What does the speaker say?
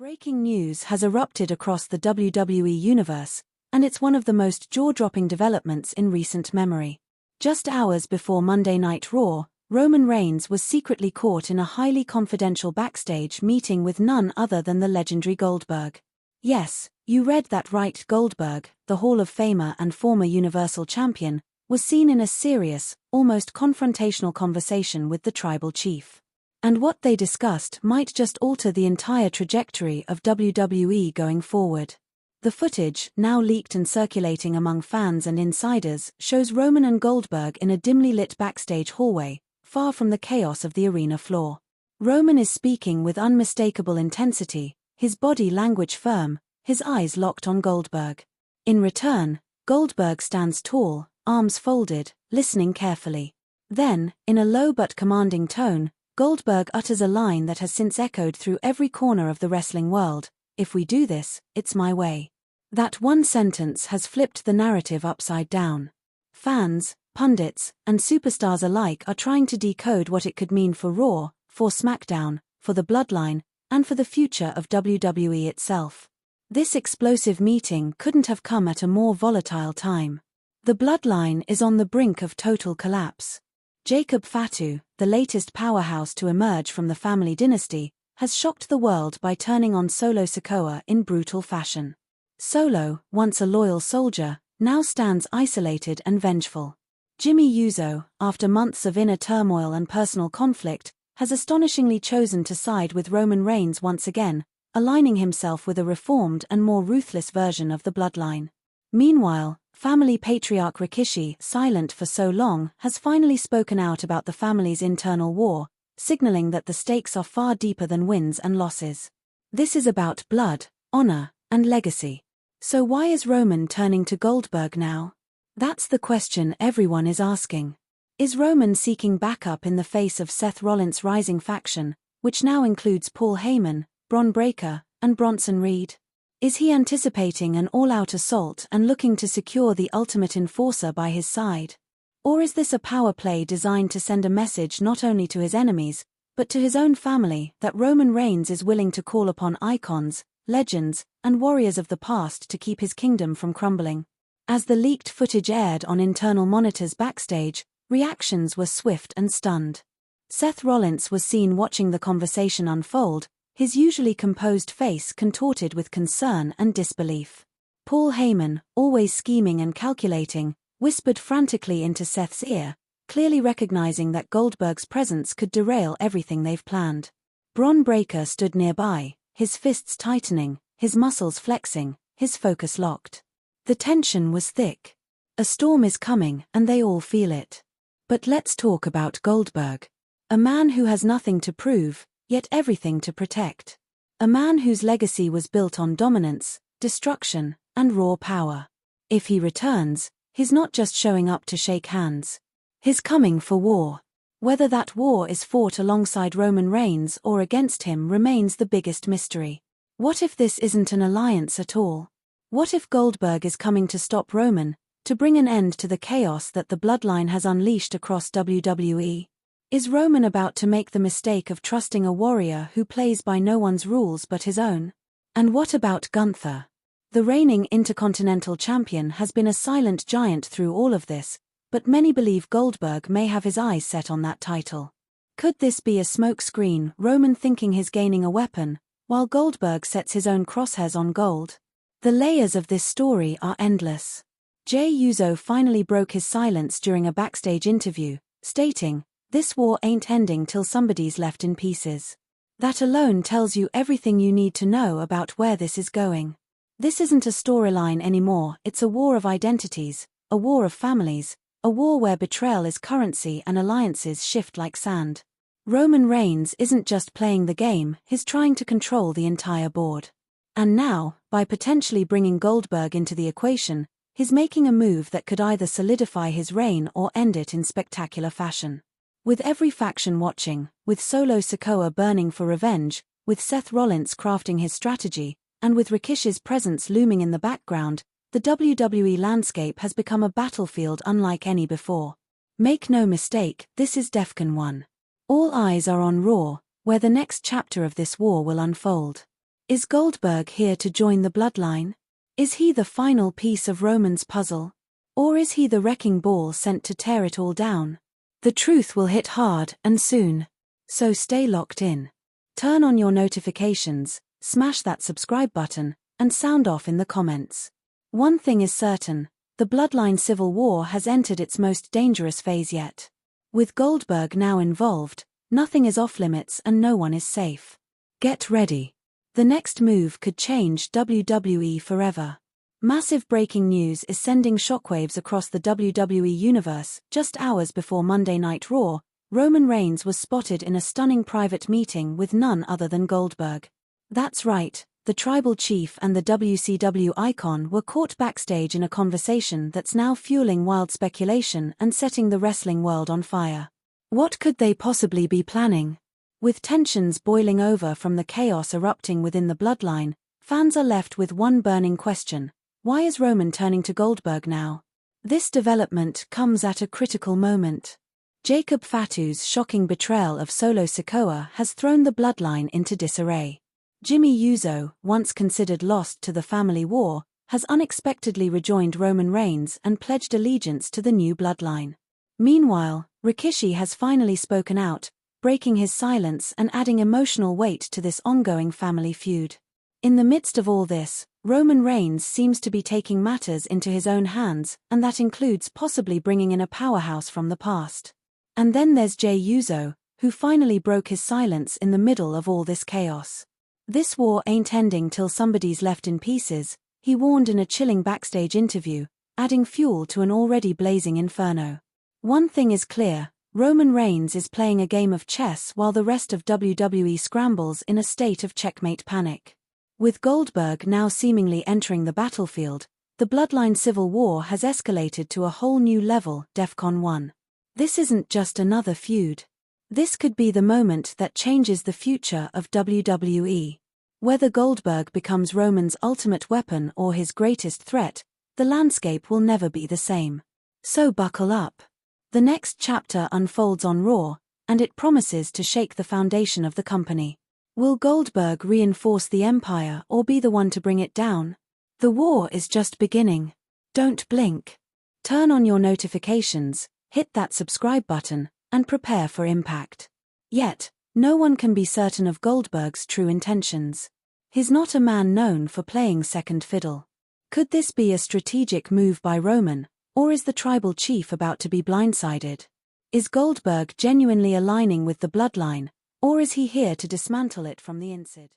Breaking news has erupted across the WWE universe, and it's one of the most jaw-dropping developments in recent memory. Just hours before Monday Night Raw, Roman Reigns was secretly caught in a highly confidential backstage meeting with none other than the legendary Goldberg. Yes, you read that right. Goldberg, the Hall of Famer and former Universal Champion, was seen in a serious, almost confrontational conversation with the Tribal Chief. And what they discussed might just alter the entire trajectory of WWE going forward. The footage, now leaked and circulating among fans and insiders, shows Roman and Goldberg in a dimly lit backstage hallway, far from the chaos of the arena floor. Roman is speaking with unmistakable intensity, his body language firm, his eyes locked on Goldberg. In return, Goldberg stands tall, arms folded, listening carefully. Then, in a low but commanding tone, Goldberg utters a line that has since echoed through every corner of the wrestling world: "If we do this, it's my way." That one sentence has flipped the narrative upside down. Fans, pundits, and superstars alike are trying to decode what it could mean for Raw, for SmackDown, for the Bloodline, and for the future of WWE itself. This explosive meeting couldn't have come at a more volatile time. The Bloodline is on the brink of total collapse. Jacob Fatu, the latest powerhouse to emerge from the family dynasty, has shocked the world by turning on Solo Sikoa in brutal fashion. Solo, once a loyal soldier, now stands isolated and vengeful. Jimmy Uso, after months of inner turmoil and personal conflict, has astonishingly chosen to side with Roman Reigns once again, aligning himself with a reformed and more ruthless version of the Bloodline. Meanwhile, family patriarch Rikishi, silent for so long, has finally spoken out about the family's internal war, signaling that the stakes are far deeper than wins and losses. This is about blood, honor, and legacy. So why is Roman turning to Goldberg now? That's the question everyone is asking. Is Roman seeking backup in the face of Seth Rollins' rising faction, which now includes Paul Heyman, Bron Breakker, and Bronson Reed? Is he anticipating an all-out assault and looking to secure the ultimate enforcer by his side? Or is this a power play designed to send a message not only to his enemies, but to his own family, that Roman Reigns is willing to call upon icons, legends, and warriors of the past to keep his kingdom from crumbling? As the leaked footage aired on internal monitors backstage, reactions were swift and stunned. Seth Rollins was seen watching the conversation unfold, his usually composed face contorted with concern and disbelief. Paul Heyman, always scheming and calculating, whispered frantically into Seth's ear, clearly recognizing that Goldberg's presence could derail everything they've planned. Bron Breakker stood nearby, his fists tightening, his muscles flexing, his focus locked. The tension was thick. A storm is coming, and they all feel it. But let's talk about Goldberg. A man who has nothing to prove, yet everything to protect. A man whose legacy was built on dominance, destruction, and raw power. If he returns, he's not just showing up to shake hands. He's coming for war. Whether that war is fought alongside Roman Reigns or against him remains the biggest mystery. What if this isn't an alliance at all? What if Goldberg is coming to stop Roman, to bring an end to the chaos that the Bloodline has unleashed across WWE? Is Roman about to make the mistake of trusting a warrior who plays by no one's rules but his own? And what about Gunther? The reigning Intercontinental Champion has been a silent giant through all of this, but many believe Goldberg may have his eyes set on that title. Could this be a smokescreen, Roman thinking he's gaining a weapon, while Goldberg sets his own crosshairs on gold? The layers of this story are endless. Jey Uso finally broke his silence during a backstage interview, stating, "This war ain't ending till somebody's left in pieces." That alone tells you everything you need to know about where this is going. This isn't a storyline anymore, it's a war of identities, a war of families, a war where betrayal is currency and alliances shift like sand. Roman Reigns isn't just playing the game, he's trying to control the entire board. And now, by potentially bringing Goldberg into the equation, he's making a move that could either solidify his reign or end it in spectacular fashion. With every faction watching, with Solo Sikoa burning for revenge, with Seth Rollins crafting his strategy, and with Rikishi's presence looming in the background, the WWE landscape has become a battlefield unlike any before. Make no mistake, this is DEFCON 1. All eyes are on Raw, where the next chapter of this war will unfold. Is Goldberg here to join the bloodline? Is he the final piece of Roman's puzzle? Or is he the wrecking ball sent to tear it all down? The truth will hit hard and soon. So stay locked in. Turn on your notifications, smash that subscribe button, and sound off in the comments. One thing is certain, the bloodline civil war has entered its most dangerous phase yet. With Goldberg now involved, nothing is off limits and no one is safe. Get ready. The next move could change WWE forever. Massive breaking news is sending shockwaves across the WWE universe. Just hours before Monday Night Raw, Roman Reigns was spotted in a stunning private meeting with none other than Goldberg. That's right, the Tribal Chief and the WCW icon were caught backstage in a conversation that's now fueling wild speculation and setting the wrestling world on fire. What could they possibly be planning? With tensions boiling over from the chaos erupting within the bloodline, fans are left with one burning question: why is Roman turning to Goldberg now? This development comes at a critical moment. Jacob Fatu's shocking betrayal of Solo Sikoa has thrown the bloodline into disarray. Jimmy Uso, once considered lost to the family war, has unexpectedly rejoined Roman Reigns and pledged allegiance to the new bloodline. Meanwhile, Rikishi has finally spoken out, breaking his silence and adding emotional weight to this ongoing family feud. In the midst of all this, Roman Reigns seems to be taking matters into his own hands, and that includes possibly bringing in a powerhouse from the past. And then there's Jey Uso, who finally broke his silence in the middle of all this chaos. This war ain't ending till somebody's left in pieces, he warned in a chilling backstage interview, adding fuel to an already blazing inferno. One thing is clear, Roman Reigns is playing a game of chess while the rest of WWE scrambles in a state of checkmate panic. With Goldberg now seemingly entering the battlefield, the bloodline civil war has escalated to a whole new level, DEFCON 1. This isn't just another feud. This could be the moment that changes the future of WWE. Whether Goldberg becomes Roman's ultimate weapon or his greatest threat, the landscape will never be the same. So buckle up. The next chapter unfolds on Raw, and it promises to shake the foundation of the company. Will Goldberg reinforce the empire or be the one to bring it down? The war is just beginning. Don't blink. Turn on your notifications, hit that subscribe button, and prepare for impact. Yet, no one can be certain of Goldberg's true intentions. He's not a man known for playing second fiddle. Could this be a strategic move by Roman, or is the Tribal Chief about to be blindsided? Is Goldberg genuinely aligning with the bloodline, or is he here to dismantle it from the inside?